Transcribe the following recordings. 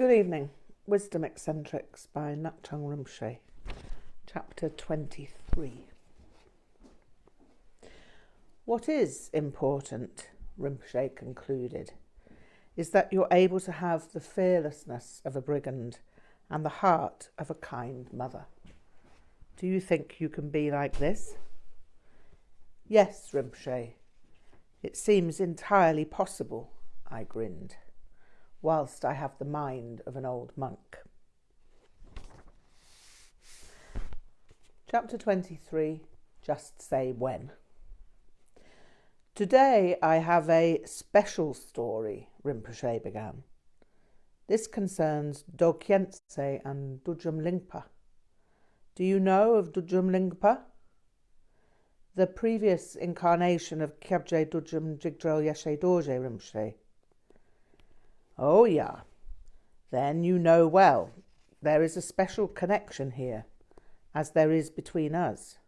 Good evening. Wisdom Eccentrics by Ngak'chang Rinpoche, Chapter 23. What is important, Rinpoche concluded, is that you're able to have the fearlessness of a brigand and the heart of a kind mother. Do you think you can be like this? Yes, Rinpoche. It seems entirely possible, I grinned, whilst I have the mind of an old monk. Chapter 23, Just Say When. Today I have a special story, Rinpoche began. This concerns Dzogchen and Dzogchen Rinpoche. Do you know of Dzogchen Rinpoche? The previous incarnation of Chhi'méd Rig'dzin Dorje Rinpoche. Oh, yeah. Then you know well. There is a special connection here, as there is between us.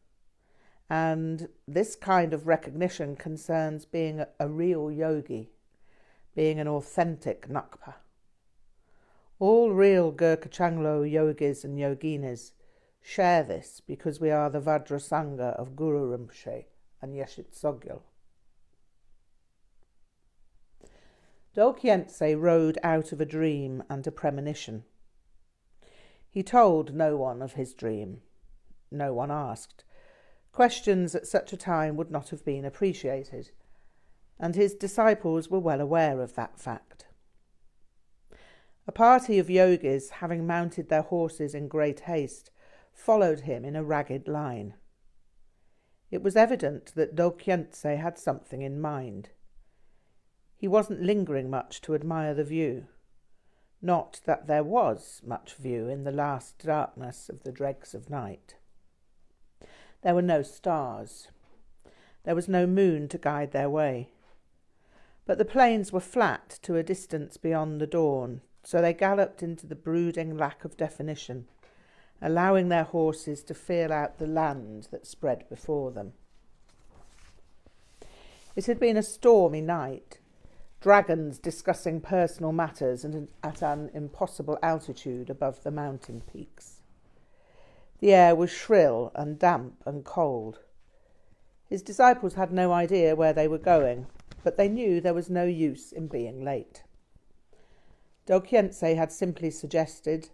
And this kind of recognition concerns being a real yogi, being an authentic Ngakma. All real Ngak'chang yogis and yoginis share this because we are the Vajra Sangha of Guru Rinpoche and Yeshit Sogyal. Dzogchen rode out of a dream and a premonition. He told no one of his dream. No one asked. Questions at such a time would not have been appreciated, and his disciples were well aware of that fact. A party of yogis, having mounted their horses in great haste, followed him in a ragged line. It was evident that Dzogchen had something in mind. He wasn't lingering much to admire the view. Not that there was much view in the last darkness of the dregs of night. There were no stars. There was no moon to guide their way. But the plains were flat to a distance beyond the dawn, so they galloped into the brooding lack of definition, allowing their horses to feel out the land that spread before them. It had been a stormy night, dragons discussing personal matters and at an impossible altitude above the mountain peaks. The air was shrill and damp and cold. His disciples had no idea where they were going, but they knew there was no use in being late. Dzogchen had simply suggested,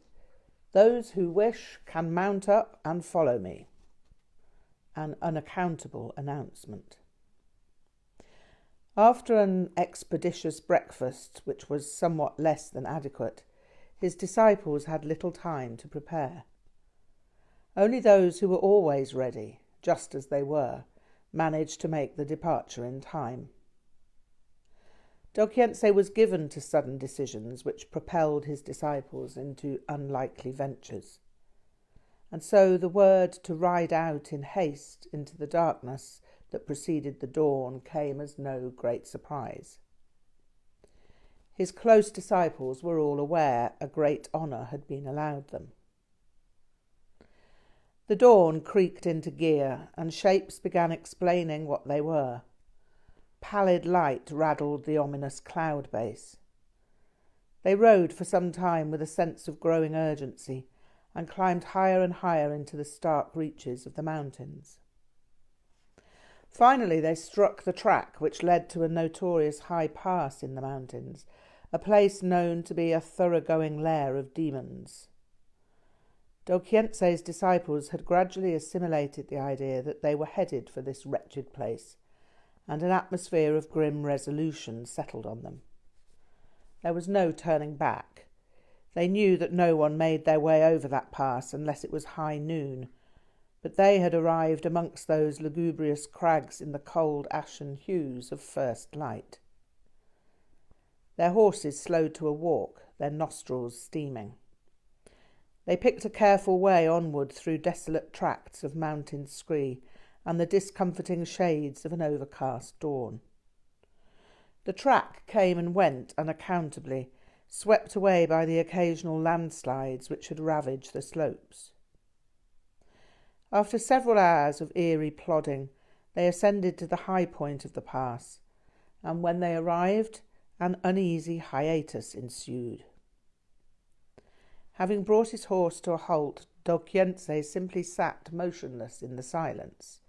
"Those who wish can mount up and follow me." An unaccountable announcement. After an expeditious breakfast, which was somewhat less than adequate, his disciples had little time to prepare. Only those who were always ready, just as they were, managed to make the departure in time. Dzogchen was given to sudden decisions which propelled his disciples into unlikely ventures. And so the word to ride out in haste into the darkness that preceded the dawn came as no great surprise. His close disciples were all aware a great honour had been allowed them. The dawn creaked into gear, and shapes began explaining what they were. Pallid light raddled the ominous cloud base. They rode for some time with a sense of growing urgency, and climbed higher and higher into the stark reaches of the mountains. Finally they struck the track which led to a notorious high pass in the mountains, a place known to be a thoroughgoing lair of demons. Dzogchen's disciples had gradually assimilated the idea that they were headed for this wretched place, and an atmosphere of grim resolution settled on them. There was no turning back. They knew that no one made their way over that pass unless it was high noon, but they had arrived amongst those lugubrious crags in the cold ashen hues of first light. Their horses slowed to a walk, their nostrils steaming. They picked a careful way onward through desolate tracts of mountain scree and the discomforting shades of an overcast dawn. The track came and went unaccountably, swept away by the occasional landslides which had ravaged the slopes. After several hours of eerie plodding, they ascended to the high point of the pass, and when they arrived, an uneasy hiatus ensued. Having brought his horse to a halt, Dorje simply sat motionless in the silence,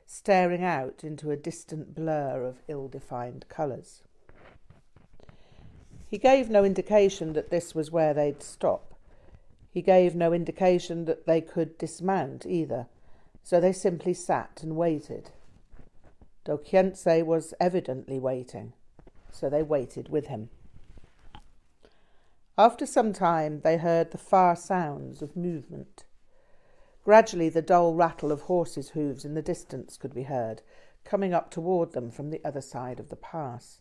staring out into a distant blur of ill-defined colours. He gave no indication that this was where they'd stop. He gave no indication that they could dismount either, so they simply sat and waited. Dorje was evidently waiting, so they waited with him. After some time they heard the far sounds of movement. Gradually the dull rattle of horses' hooves in the distance could be heard, coming up toward them from the other side of the pass.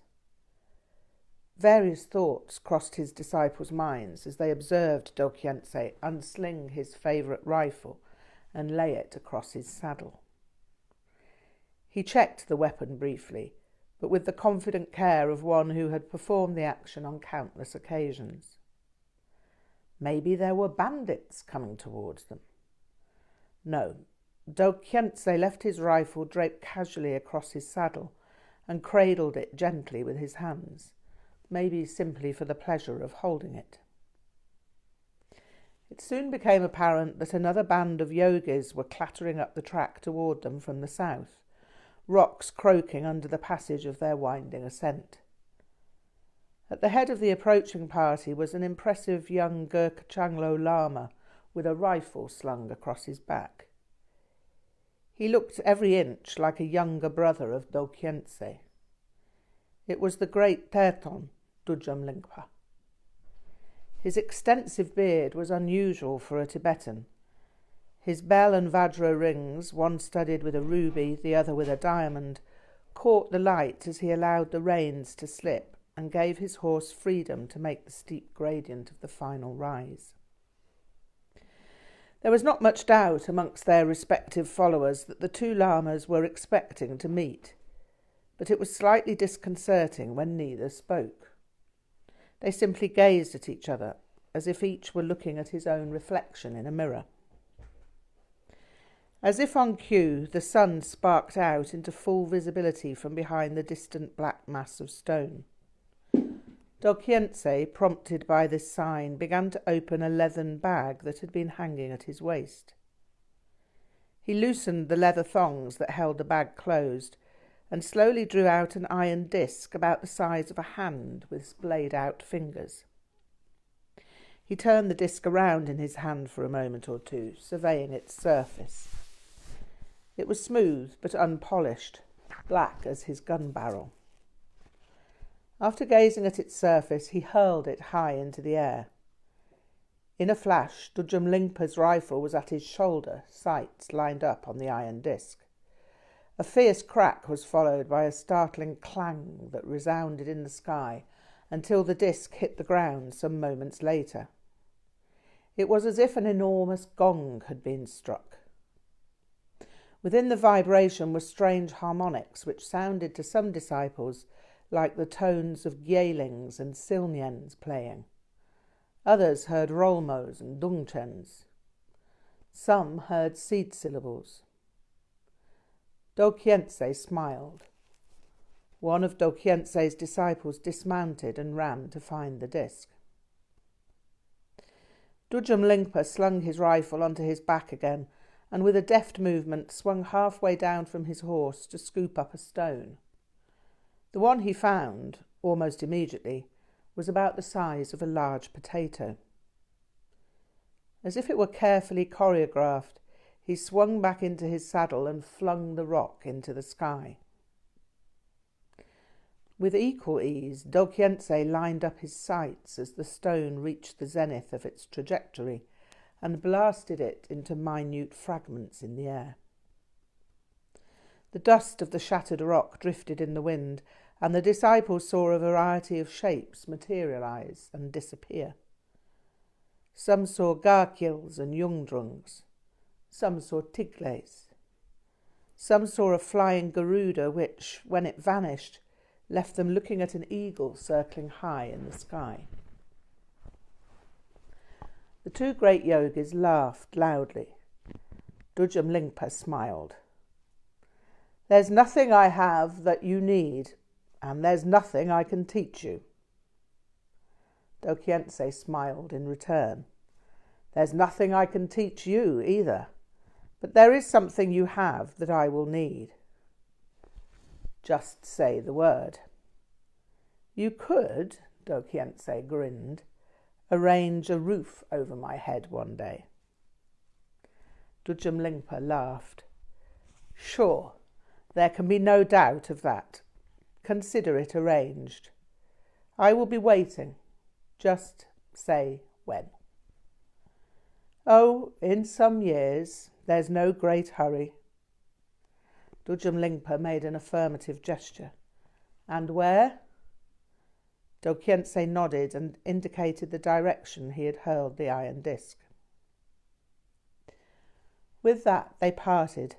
Various thoughts crossed his disciples' minds as they observed Dorje unsling his favourite rifle and lay it across his saddle. He checked the weapon briefly, but with the confident care of one who had performed the action on countless occasions. Maybe there were bandits coming towards them. No, Dorje left his rifle draped casually across his saddle and cradled it gently with his hands, maybe simply for the pleasure of holding it. It soon became apparent that another band of yogis were clattering up the track toward them from the south, rocks croaking under the passage of their winding ascent. At the head of the approaching party was an impressive young Ngak'chang Lama with a rifle slung across his back. He looked every inch like a younger brother of Dorje. It was the great Terton, Dzogchen Lingpa. His extensive beard was unusual for a Tibetan. His bell and vajra rings, one studded with a ruby, the other with a diamond, caught the light as he allowed the reins to slip and gave his horse freedom to make the steep gradient of the final rise. There was not much doubt amongst their respective followers that the two lamas were expecting to meet, but it was slightly disconcerting when neither spoke. They simply gazed at each other, as if each were looking at his own reflection in a mirror. As if on cue, the sun sparked out into full visibility from behind the distant black mass of stone. Dorje, prompted by this sign, began to open a leathern bag that had been hanging at his waist. He loosened the leather thongs that held the bag closed and slowly drew out an iron disc about the size of a hand with splayed-out fingers. He turned the disc around in his hand for a moment or two, surveying its surface. It was smooth but unpolished, black as his gun barrel. After gazing at its surface, he hurled it high into the air. In a flash, Dzogchen Lingpa's rifle was at his shoulder, sights lined up on the iron disc. A fierce crack was followed by a startling clang that resounded in the sky until the disc hit the ground some moments later. It was as if an enormous gong had been struck. Within the vibration were strange harmonics which sounded to some disciples like the tones of gyelings and silniens playing. Others heard rolmos and dungchens. Some heard seed syllables. Dorje smiled. One of Dorje's disciples dismounted and ran to find the disc. Dzogchen Lingpa slung his rifle onto his back again and with a deft movement swung halfway down from his horse to scoop up a stone. The one he found, almost immediately, was about the size of a large potato. As if it were carefully choreographed, he swung back into his saddle and flung the rock into the sky. With equal ease, Dorje lined up his sights as the stone reached the zenith of its trajectory and blasted it into minute fragments in the air. The dust of the shattered rock drifted in the wind, and the disciples saw a variety of shapes materialize and disappear. Some saw garkils and yungdrungs. Some saw tigles. Some saw a flying Garuda which, when it vanished, left them looking at an eagle circling high in the sky. The two great yogis laughed loudly. Dzogchen Lingpa smiled. "There's nothing I have that you need, and there's nothing I can teach you." Dorje smiled in return. There's nothing I can teach you either, but there is something you have that I will need. Just say the word. You could, Dokhyentse grinned, arrange a roof over my head one day. Dudjom Lingpa laughed. Sure, there can be no doubt of that. Consider it arranged. I will be waiting. Just say when. Oh, in some years. There's no great hurry. Dudjom Lingpa made an affirmative gesture. And where? Dokhyentse nodded and indicated the direction he had hurled the iron disc. With that they parted,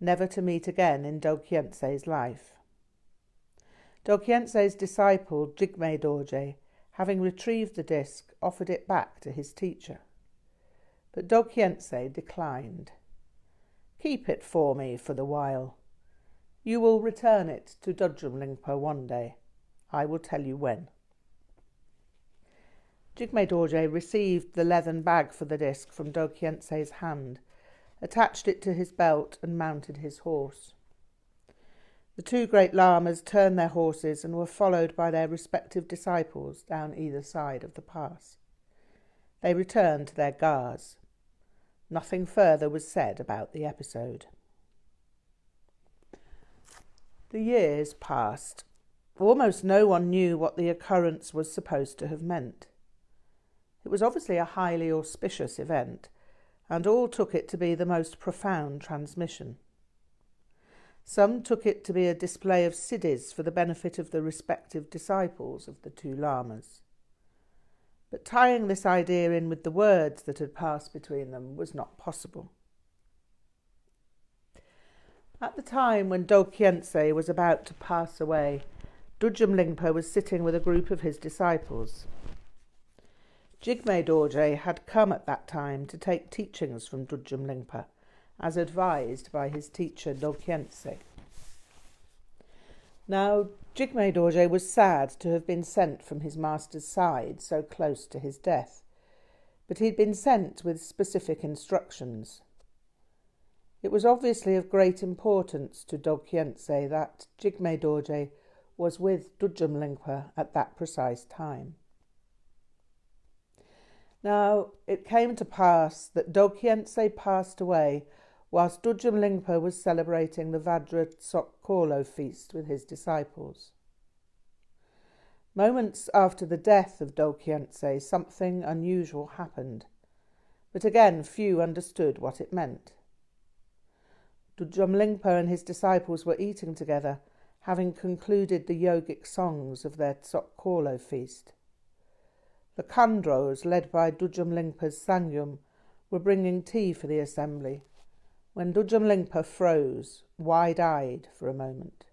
never to meet again in Dokhyentse's life. Dokhyentse's disciple, Chhi'méd Dorje, having retrieved the disc, offered it back to his teacher. But Dokhyentse declined. Keep it for me for the while. You will return it to Dudjom Lingpa one day. I will tell you when. Chhi'méd Dorje received the leathern bag for the disc from Dokhyentse's hand, attached it to his belt and mounted his horse. The two great lamas turned their horses and were followed by their respective disciples down either side of the pass. They returned to their gars. Nothing further was said about the episode. The years passed. Almost no one knew what the occurrence was supposed to have meant. It was obviously a highly auspicious event, and all took it to be the most profound transmission. Some took it to be a display of siddhis for the benefit of the respective disciples of the two lamas. But tying this idea in with the words that had passed between them was not possible. At the time when Dokhyentse was about to pass away, Dudjom Lingpa was sitting with a group of his disciples. Chhi'méd Dorje had come at that time to take teachings from Dudjom Lingpa, as advised by his teacher Dokhyentse. Now, Chhi'méd Dorje was sad to have been sent from his master's side so close to his death, but he'd been sent with specific instructions. It was obviously of great importance to Dokhyentse that Chhi'méd Dorje was with Dudjom Lingpa at that precise time. Now, it came to pass that Dokhyentse passed away whilst Dudjom Lingpa was celebrating the Vajra Tsok feast with his disciples. Moments after the death of Dokhyentse, something unusual happened, but again few understood what it meant. Dudjom Lingpa and his disciples were eating together, having concluded the yogic songs of their Tsok feast. The Khandros, led by Dudjom Lingpa's Sangyum, were bringing tea for the assembly, when Dudjom Lingpa froze, wide-eyed, for a moment.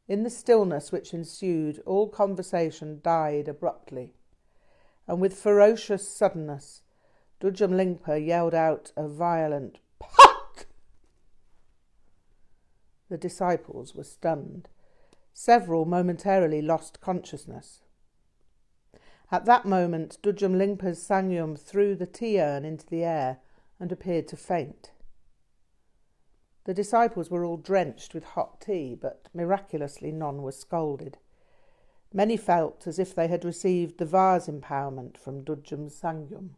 In the stillness which ensued, all conversation died abruptly, and with ferocious suddenness, Dudjom Lingpa yelled out a violent "Pak!" The disciples were stunned. Several momentarily lost consciousness. At that moment, Dudjom Lingpa's Sangyum threw the tea urn into the air and appeared to faint. The disciples were all drenched with hot tea, but miraculously none were scalded. Many felt as if they had received the vase empowerment from Dudjom's Sangyum.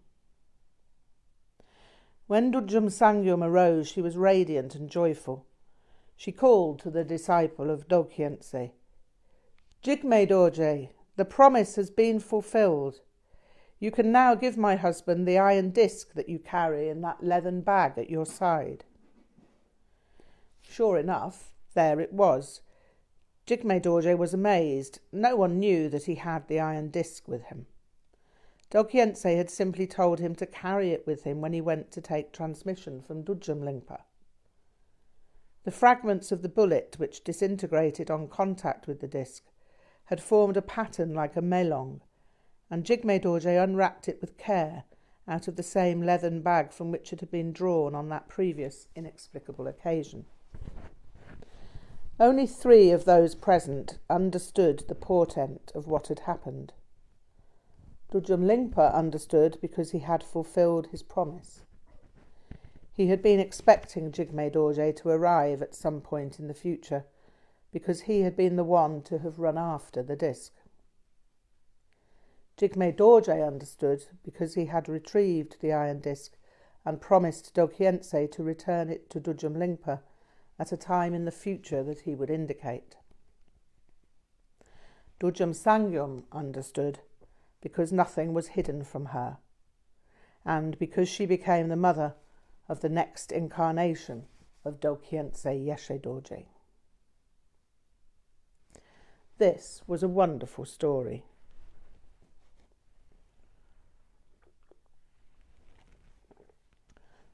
When Dudjom's Sangyum arose, she was radiant and joyful. She called to the disciple of Dokhyentse, "Chhi'méd Dorje, the promise has been fulfilled. You can now give my husband the iron disc that you carry in that leathern bag at your side." Sure enough, there it was. Chhi'méd Dorje was amazed. No one knew that he had the iron disc with him. Dokhyentse had simply told him to carry it with him when he went to take transmission from Dudjom Lingpa. The fragments of the bullet, which disintegrated on contact with the disc, had formed a pattern like a melong, and Chhi'méd Dorje unwrapped it with care out of the same leathern bag from which it had been drawn on that previous inexplicable occasion. Only 3 of those present understood the portent of what had happened. Dorje Rinpoche understood because he had fulfilled his promise. He had been expecting Chhi'méd Dorje to arrive at some point in the future, because he had been the one to have run after the disc. Chhi'méd Dorje understood because he had retrieved the iron disc and promised Dokhyentse to return it to Dorje Rinpoche at a time in the future that he would indicate. Dorje Sangyum understood because nothing was hidden from her, and because she became the mother of the next incarnation of Dokhyentse Yeshe Dorje. This was a wonderful story.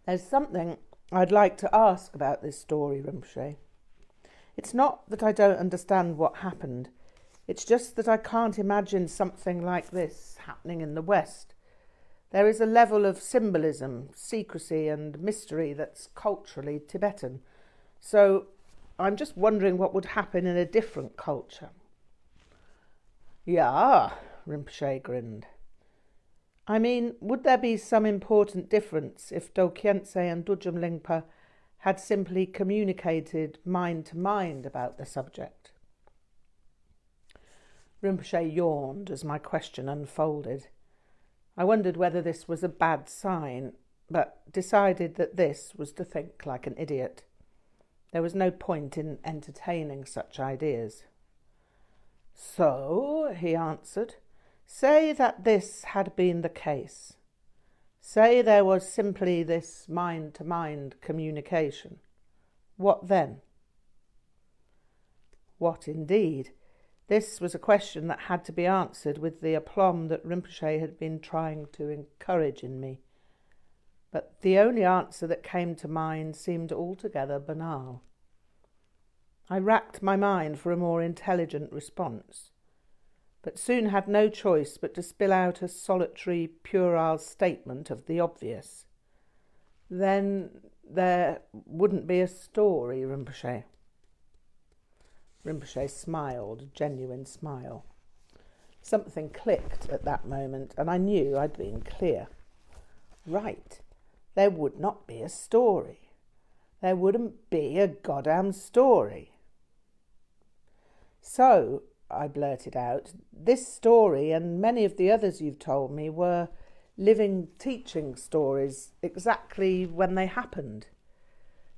There's something I'd like to ask about this story, Rinpoche. It's not that I don't understand what happened. It's just that I can't imagine something like this happening in the West. There is a level of symbolism, secrecy and mystery that's culturally Tibetan. So I'm just wondering what would happen in a different culture. Yeah, Rinpoche grinned. I mean, would there be some important difference if Dokhyentse and Dorje Rinpoche had simply communicated mind to mind about the subject? Rinpoche yawned as my question unfolded. I wondered whether this was a bad sign, but decided that this was to think like an idiot. There was no point in entertaining such ideas. So, he answered, say that this had been the case. Say there was simply this mind-to-mind communication. What then? What indeed? This was a question that had to be answered with the aplomb that Rinpoche had been trying to encourage in me. But the only answer that came to mind seemed altogether banal. I racked my mind for a more intelligent response, but soon had no choice but to spill out a solitary, puerile statement of the obvious. Then there wouldn't be a story, Rinpoche. Rinpoche smiled, a genuine smile. Something clicked at that moment, and I knew I'd been clear. Right, there would not be a story. There wouldn't be a goddamn story. So, I blurted out, this story and many of the others you've told me were living teaching stories exactly when they happened.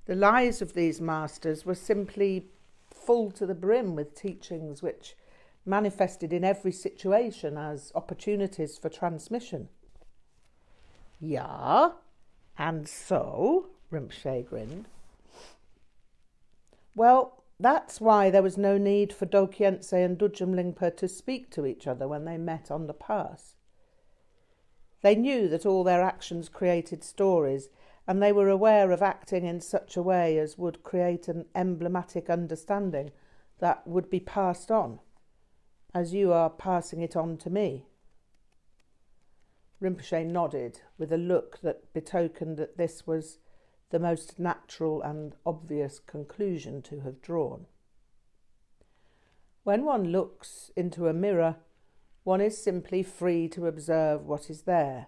The lives of these masters were simply full to the brim with teachings which manifested in every situation as opportunities for transmission. Yeah, and so, Rinpoche grinned. Well, that's why there was no need for Dokhyentse and Dorje Rinpoche to speak to each other when they met on the pass. They knew that all their actions created stories, and they were aware of acting in such a way as would create an emblematic understanding that would be passed on, as you are passing it on to me. Rinpoche nodded with a look that betokened that this was the most natural and obvious conclusion to have drawn. When one looks into a mirror, one is simply free to observe what is there.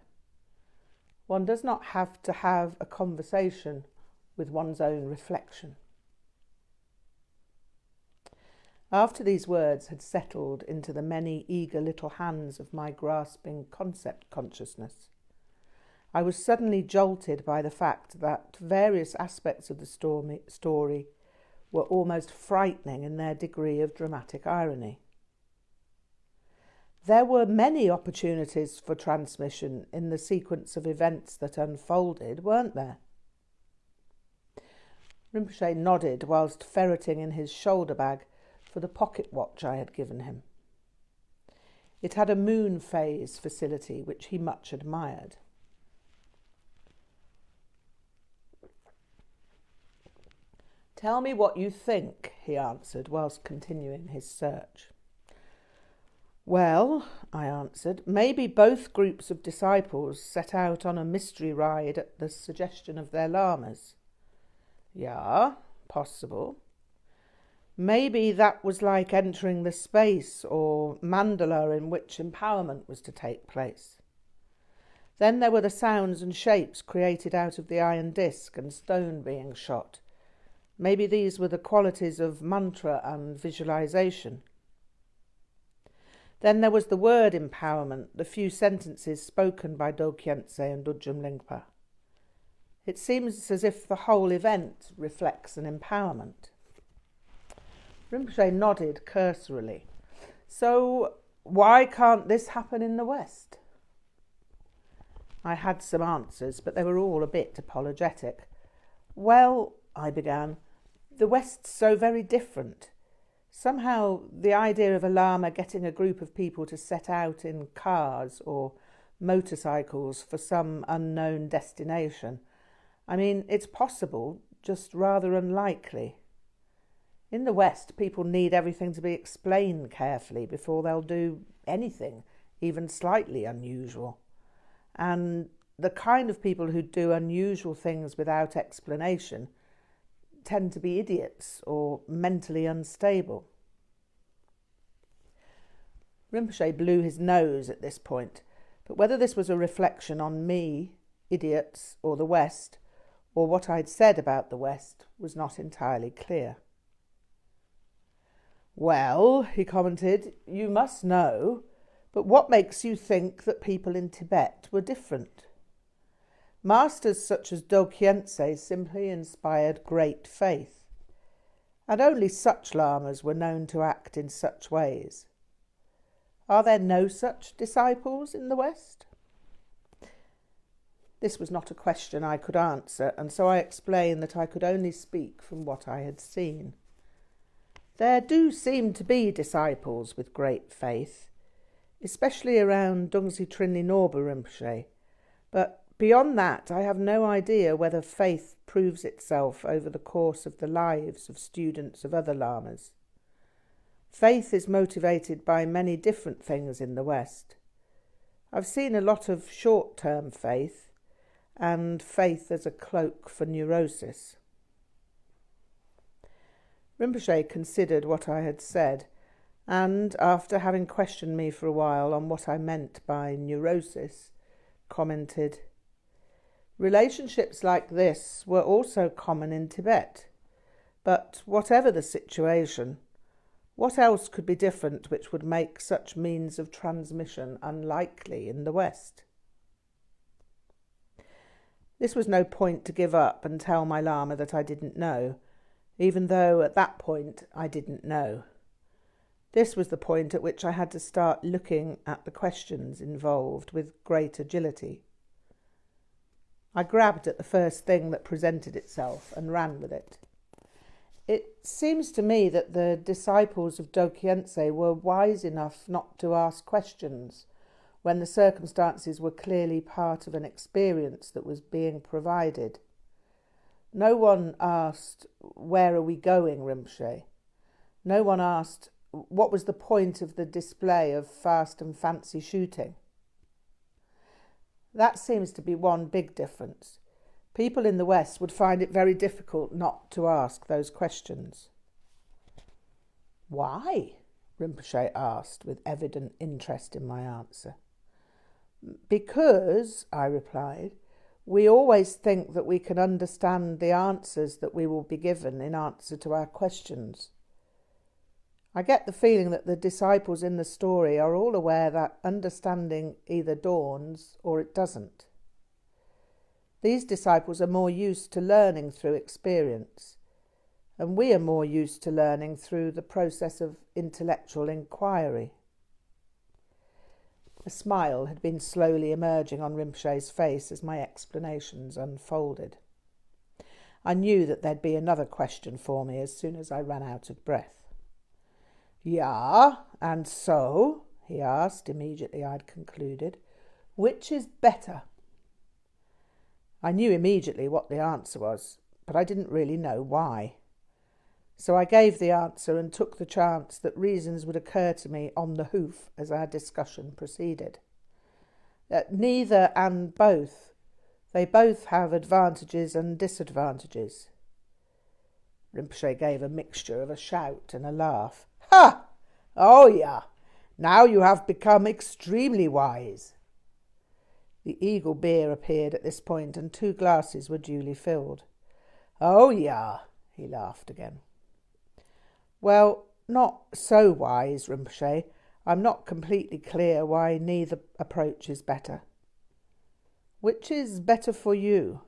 One does not have to have a conversation with one's own reflection. After these words had settled into the many eager little hands of my grasping concept consciousness, I was suddenly jolted by the fact that various aspects of the story were almost frightening in their degree of dramatic irony. There were many opportunities for transmission in the sequence of events that unfolded, weren't there? Rinpoche nodded whilst ferreting in his shoulder bag for the pocket watch I had given him. It had a moon phase facility which he much admired. Tell me what you think, he answered whilst continuing his search. Well, I answered, maybe both groups of disciples set out on a mystery ride at the suggestion of their lamas. Yeah, possible. Maybe that was like entering the space or mandala in which empowerment was to take place. Then there were the sounds and shapes created out of the iron disc and stone being shot. Maybe these were the qualities of mantra and visualization. Then there was the word empowerment, the few sentences spoken by Dokhyentse and Dorje Rinpoche. It seems as if the whole event reflects an empowerment. Rinpoche nodded cursorily. So why can't this happen in the West? I had some answers, but they were all a bit apologetic. Well, I began, the West's so very different. Somehow the idea of a Lama getting a group of people to set out in cars or motorcycles for some unknown destination, I mean, it's possible, just rather unlikely. In the West, people need everything to be explained carefully before they'll do anything, even slightly unusual. And the kind of people who do unusual things without explanation tend to be idiots or mentally unstable. Rinpoche blew his nose at this point, but whether this was a reflection on me, idiots, or the West, or what I'd said about the West, was not entirely clear. Well, he commented, you must know, but what makes you think that people in Tibet were different? Masters such as Dokhyentse simply inspired great faith, and only such lamas were known to act in such ways. Are there no such disciples in the West? This was not a question I could answer, and so I explained that I could only speak from what I had seen. There do seem to be disciples with great faith, especially around Dungsi Trinli Norba Rinpoche, but beyond that I have no idea whether faith proves itself over the course of the lives of students of other lamas. Faith is motivated by many different things in the West. I've seen a lot of short-term faith, and faith as a cloak for neurosis. Rinpoche considered what I had said, and, after having questioned me for a while on what I meant by neurosis, commented, relationships like this were also common in Tibet, but whatever the situation, what else could be different which would make such means of transmission unlikely in the West? This was no point to give up and tell my Lama that I didn't know, even though at that point I didn't know. This was the point at which I had to start looking at the questions involved with great agility. I grabbed at the first thing that presented itself and ran with it. It seems to me that the disciples of Dokhyentse were wise enough not to ask questions when the circumstances were clearly part of an experience that was being provided. No one asked, where are we going, Rinpoche? No one asked, what was the point of the display of fast and fancy shooting? That seems to be one big difference. People in the West would find it very difficult not to ask those questions. Why? Rinpoche asked with evident interest in my answer. Because, I replied, we always think that we can understand the answers that we will be given in answer to our questions. I get the feeling that the disciples in the story are all aware that understanding either dawns or it doesn't. These disciples are more used to learning through experience, and we are more used to learning through the process of intellectual inquiry. A smile had been slowly emerging on Rinpoche's face as my explanations unfolded. I knew that there'd be another question for me as soon as I ran out of breath. Yeah, and so, he asked immediately I'd concluded, which is better? I knew immediately what the answer was, but I didn't really know why. So I gave the answer and took the chance that reasons would occur to me on the hoof as our discussion proceeded. Neither and both. They both have advantages and disadvantages. Rinpoche gave a mixture of a shout and a laugh. Ha! Oh, yeah. Now you have become extremely wise. The eagle beer appeared at this point, and 2 glasses were duly filled. Oh, yeah, he laughed again. Well, not so wise, Rinpoche. I'm not completely clear why neither approach is better. Which is better for you?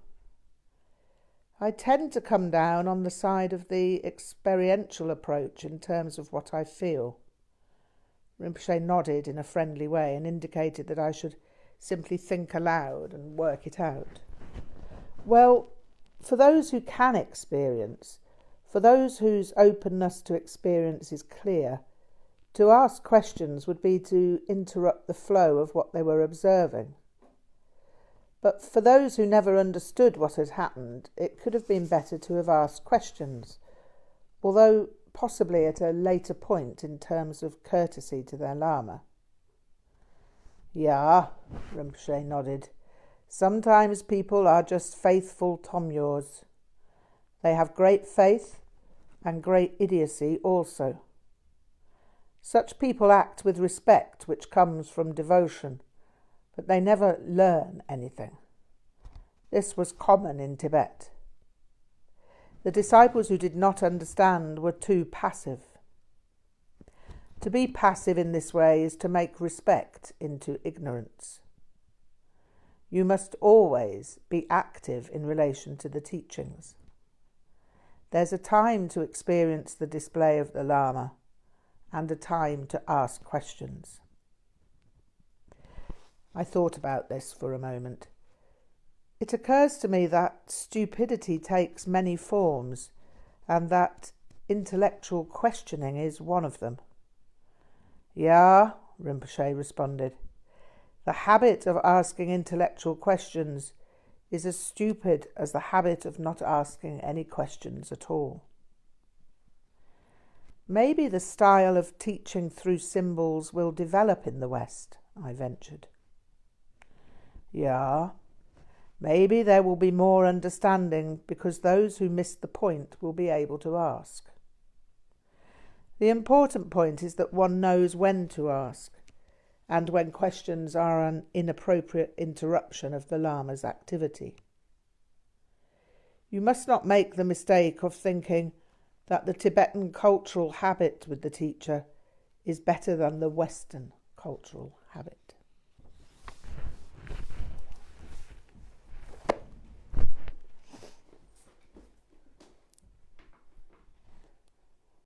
I tend to come down on the side of the experiential approach in terms of what I feel. Rinpoche nodded in a friendly way and indicated that I should simply think aloud and work it out. Well, for those who can experience, for those whose openness to experience is clear, to ask questions would be to interrupt the flow of what they were observing. But for those who never understood what had happened, it could have been better to have asked questions, although possibly at a later point in terms of courtesy to their Lama. Yeah, Rinpoche nodded. Sometimes people are just faithful tomyors. They have great faith and great idiocy also. Such people act with respect which comes from devotion, but they never learn anything. This was common in Tibet. The disciples who did not understand were too passive. To be passive in this way is to make respect into ignorance. You must always be active in relation to the teachings. There's a time to experience the display of the Lama and a time to ask questions. I thought about this for a moment. It occurs to me that stupidity takes many forms and that intellectual questioning is one of them. Yeah, Rinpoche responded. The habit of asking intellectual questions is as stupid as the habit of not asking any questions at all. Maybe the style of teaching through symbols will develop in the West, I ventured. Yeah, maybe there will be more understanding because those who missed the point will be able to ask. The important point is that one knows when to ask, and when questions are an inappropriate interruption of the Lama's activity. You must not make the mistake of thinking that the Tibetan cultural habit with the teacher is better than the Western cultural habit.